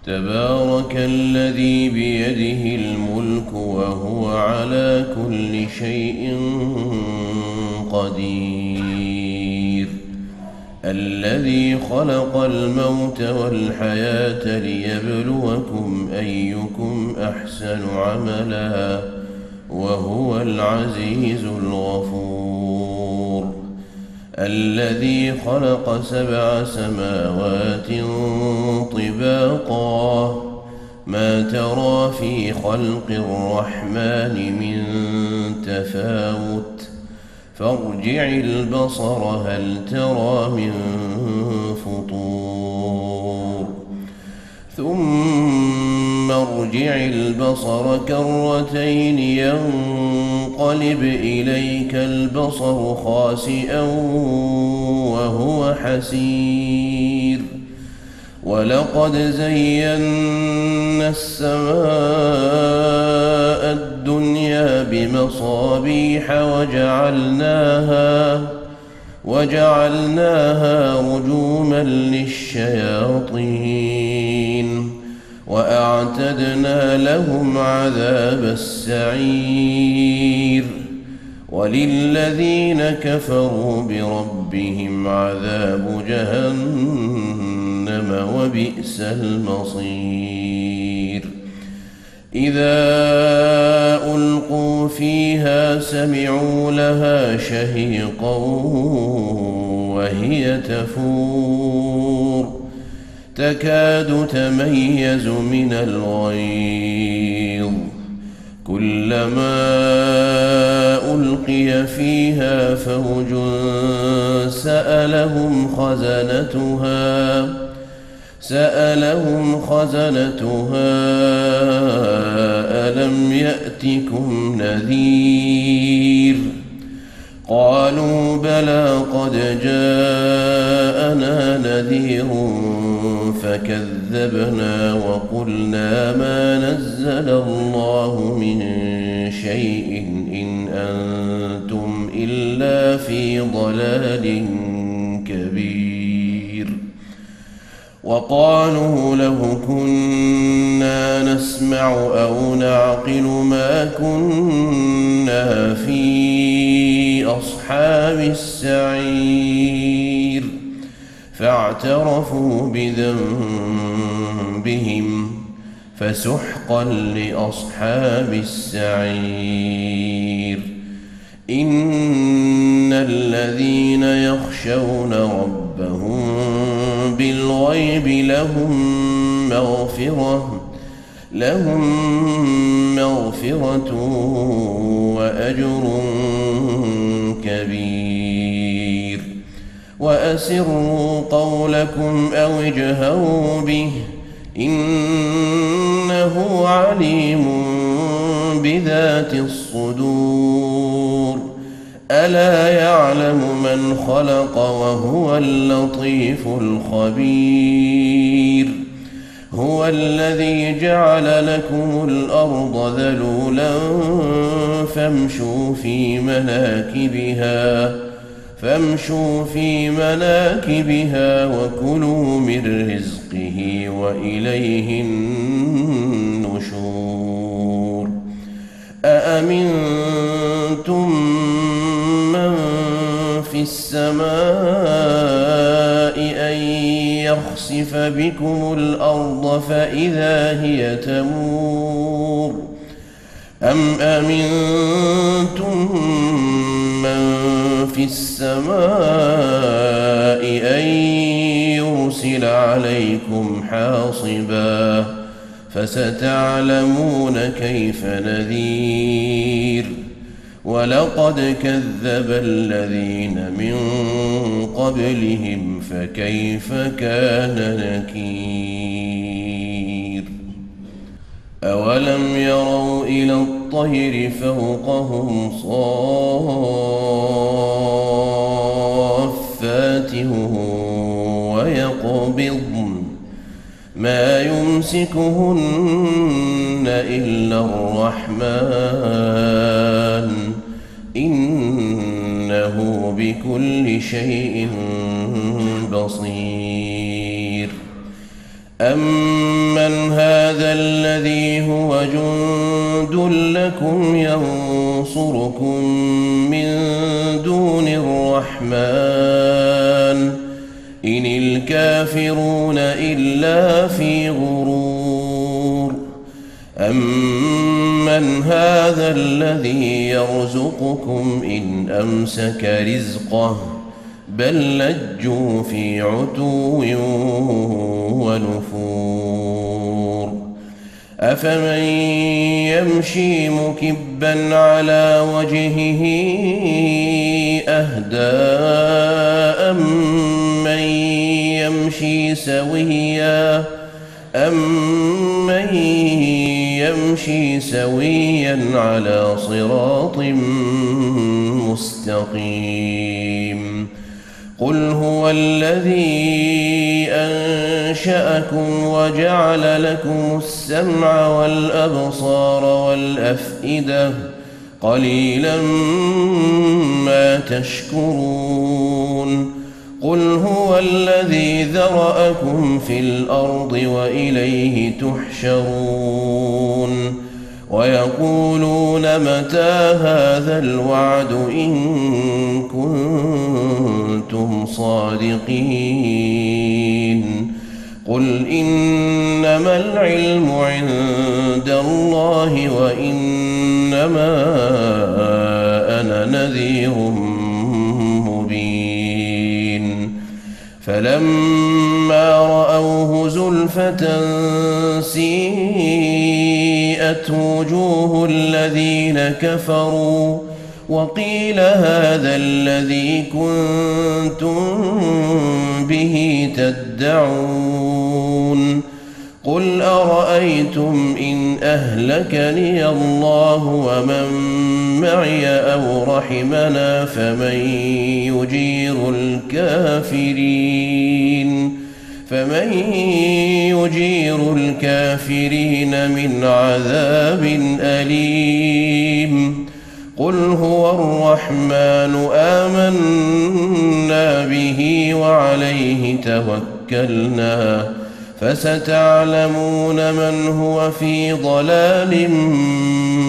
تبارك الذي بيده الملك وهو على كل شيء قدير. الذي خلق الموت والحياة ليبلوكم أيكم أحسن عملا وهو العزيز الغفور. الذي خلق 7 سماوات طباقا ما ترى في خلق الرحمن من تفاوت فارجع البصر هل ترى من فطور ثم ارجع البصر كرتين ينقلب إليك البصر خاسئا وهو حسير. ولقد زينا السماء الدنيا بمصابيح وجعلناها رجوما للشياطين وأعتدنا لهم عذاب السعير. وللذين كفروا بربهم عذاب جهنم وبئس المصير. إذا ألقوا فيها سمعوا لها شهيقا وهي تفور تكاد تميز من الغيظ كلما ألقي فيها فوج سألهم خزنتها ألم يأتكم نذير قالوا بلى قد جاءنا نذير فكذبنا وقلنا ما نزل الله من شيء إن أنتم إلا في ضلال كبير. وقالوا لو كنا نسمع أو نعقل ما كنا في أصحاب السعير فاعترفوا بذنبهم فسحقا لأصحاب السعير. إن الذين يخشون ربهم بالغيب لهم مغفرة وأجر كبير. وأسروا قولكم أو اجهروا به إنه عليم بذات الصدور. ألا يعلم من خلق وهو اللطيف الخبير. هو الذي جعل لكم الأرض ذلولا فامشوا في مناكبها وكلوا من رزقه وإليه النشور. أأمنتم من في السماء أن يخسف بكم الأرض فإذا هي تمور أم أمنتم من في السماء أن يرسل عليكم حاصبا فستعلمون كيف نذير. ولقد كذب الذين من قبلهم فكيف كان نكير. أولم يروا إلى الطير فوقهم صافات ويقبضن ما يمسكهن إلا الرحمن إنه بكل شيء بصير. أمن أَمَّنْ هَذَا الَّذِي هُوَ جُندٌ لَكُمْ يَنصُرُكُم مِّن دُونِ الرَّحْمَٰنِ إِنِ الْكَافِرُونَ إِلَّا فِي غُرُورٍ أَمَّنْ هَذَا الَّذِي يَرْزُقُكُمْ إِنْ أَمْسَكَ رِزْقَهُ بَل لَّجُّوا فِي عُتُوٍّ وَنُفُورٍ أَفَمَن يَمْشِي مُكِبًّا عَلَى وَجْهِهِ أَهْدَىٰ أَمَّن يَمْشِي سَوِيًّا عَلَى صِرَاطٍ مُّسْتَقِيمٍ قُلْ هُوَ الَّذِي أَنشَأَكُمْ وَجَعَلَ لَكُمُ السَّمْعَ وَالْأَبْصَارَ وَالْأَفْئِدَةَ قَلِيلًا مَّا تَشْكُرُونَ قُلْ هُوَ الَّذِي ذَرَأَكُمْ فِي الْأَرْضِ وَإِلَيْهِ تُحْشَرُونَ وَيَقُولُونَ مَتَىٰ هَٰذَا الْوَعْدُ إِن كُنتُمْ صَادِقِينَ قُلْ إِنَّمَا الْعِلْمُ عِندَ اللَّهِ وَإِنَّمَا أَنَا نَذِيرٌ مُّبِينٌ فَلَمَّا رَأَوْهُ زُلْفَةً سِيئَتْ وُجُوهُ الَّذِينَ كَفَرُوا وَقِيلَ هَٰذَا الَّذِي كُنتُم بِهِ تَدَّعُونَ قُلْ أَرَأَيْتُمْ إِنْ أَهْلَكَنِيَ اللَّهُ وَمَن مَّعِيَ أَوْ رَحِمَنَا فَمَن يُجِيرُ الْكَافِرِينَ مِنْ عَذَابٍ أَلِيمٍ قُلْ هُوَ الرَّحْمَٰنُ آمَنَّا بِهِ وَعَلَيْهِ تَوَكَّلْنَا فَسَتَعْلَمُونَ مَنْ هُوَ فِي ضَلَالٍ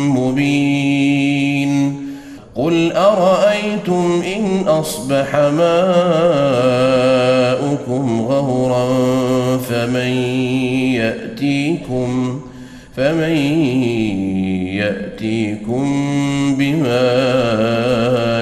مُّبِينٍ قُلْ أَرَأَيْتُمْ إِنْ أَصْبَحَ مَاؤُكُمْ غَوْرًا فمن يأتيكم بماء